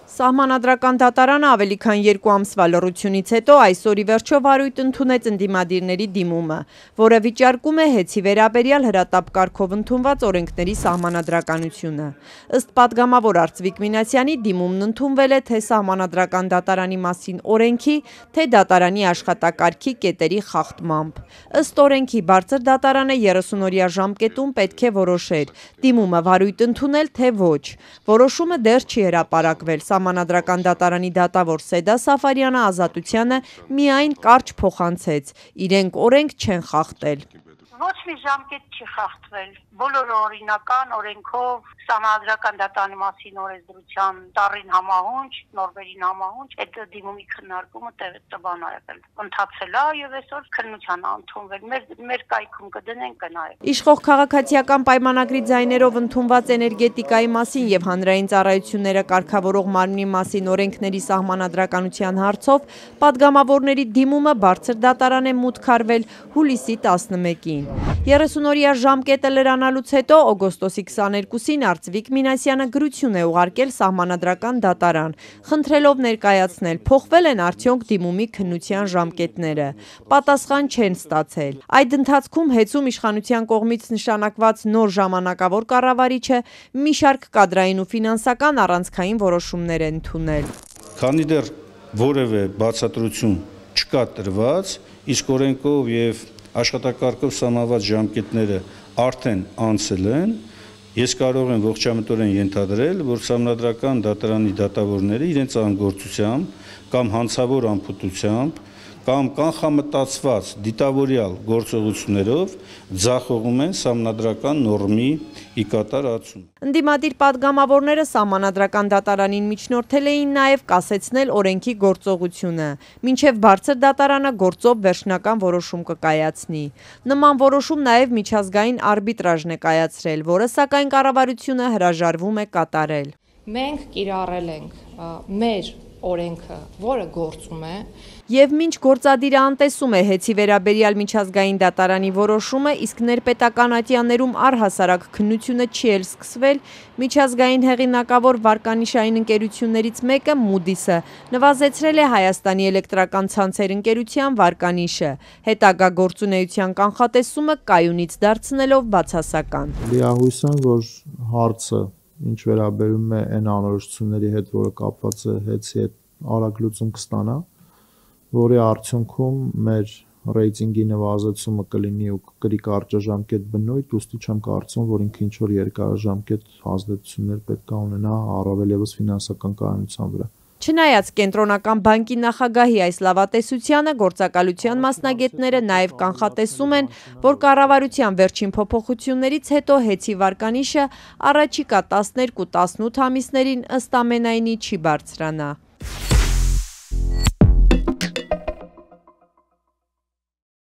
Սահմանադրական դատարանը ավելի քան 2 ամսվա լռությունից հետո այսօր ի վերջո վարույթ ընդունեց ընդդիմադիրների դիմումը, որը վիճարկում է հեծի վերաբերյալ հրատապ կարգով ընդունված օրենքների սահմանադրականությունը։ Ըստ պատգամավոր Արծվիկ Մինասյանի դիմումն ընդունվել է թե Սահմանադրական դատարանի մասին օրենքի, թե դատարանի աշխատակարգի կետերի խախտմամբ։ Ըստ օրենքի բարձր դատարանը 30-օրյա ժամկետում պետք է որոշեր դիմումը վարույթ ընդունել թե ոչ։ Որոշումը դեռ չի հրապարակվել։ Սահմանադրական դատարանի դատավոր Սեդա Սաֆարյանը Ազատությանը միայն կարճ փոխանցեց. իրենք օրենք չեն խախտել։ Ոչ մի ժամկետ չի խախտվել։ Բոլորը օրինական օրենքով Սահմանադրական դատարանի մասին օրենսդրության տառին համահունչ, նորմերին համահունչ այդ դիմումի քննարկումը տևական է եղել։ Ընթացել է եւ այսօր քննության է ընդունվել։ Մեր կայքում կդնենք կնայենք։ Իշխող քաղաքացիական պայմանագրի ձայներով ընդունված էներգետիկայի մասին եւ հանրային ծառայությունները կարգավորող մարմնի մասին օրենքների սահմանադրականության հարցով պատգամավորների դիմումը բարձր դատարան է մուտք արվել հուլիսի 11-ին։ 30-օրյա ժամկետը լրանալուց հետո օգոստոսի 22-ին Արծվիկ Մինասյանը գրություն է ուղարկել Սահմանադրական դատարան, խնդրելով ներկայացնել փոխվել են արդյոք դիմումի քննության ժամկետները։ Պատասխան չեն ստացել։ Այդ ընթացքում հեծում իշխանության կողմից նշանակված նոր ժամանակավոր կառավարիչը մի շարք կադրային ու ֆինանսական առանցքային որոշումներ է ընդունել։ Քանի դեռ որևէ բացատրություն չկա տրված, իսկ օրենքով եւ աշխատակարգով սահմանված ժամկետները արդեն անցել են, ես կարող եմ ողջամտորեն ենթադրել, որ Սահմանադրական դատարանի դատավորները իրենց անգործությամբ կամ հանցավոր անփութությամբ կամ կանխամտածված դիտավորյալ գործողություններով ձախողում են սահմանադրական նորմի ի կատարածում։ Ընդդիմադիր պատգամավորները Սահմանադրական դատարանին միջնորդել էին նաև կասեցնել օրենքի գործողությունը, մինչև բարձր դատարանը գործով վերջնական որոշում կկայացնի։ Նման որոշում նաև միջազգային արբիտրաժն է կայացրել, որը սակայն կառավարությունը հրաժարվում է կատարել։ Մենք կիրառել ենք մեր օրենքը, որը գործում է, Եվ մինչ գործադիրը անտեսում է հեծի վերաբերյալ միջազգային դատարանի որոշումը, իսկ ներպետական ատյաններում առհասարակ քննությունը չի էլ սկսվել, միջազգային հեղինակավոր վարկանիշային ընկերություններից մեկը Moody's-ը նվազեցրել է Հայաստանի էլեկտրական ցանցեր ընկերության վարկանիշը, հետագա գործունեության կանխատեսումը կայունից դարձնելով բացասական։ Լիահույս եմ, որ հարցը ինչ վերաբերում է այն անորոշությունների հետ, որը կապված է հեծի հետ արագ լուծում կստանա, որի արդյունքում մեր ռեյտինգի նվազեցումը կլինի ու կրի կարճաժամկետ բնույթ, ուստի չեմ կարծում, որ ինքը ինչ-որ երկարաժամկետ ազդեցություններ պետք է ունենա առավել ևս ֆինանսական կայունության վրա։ Չնայած կենտրոնական բանկի նախագահի այս լավատեսությանը, գործակալության մասնագետները նաև կանխատեսում են, որ կառավարության վերջին փոփոխություններից հետո հեծի վարկանիշը առաջիկա 12-18 ամիսներին ըստ ամենայնի չի բարձրանա։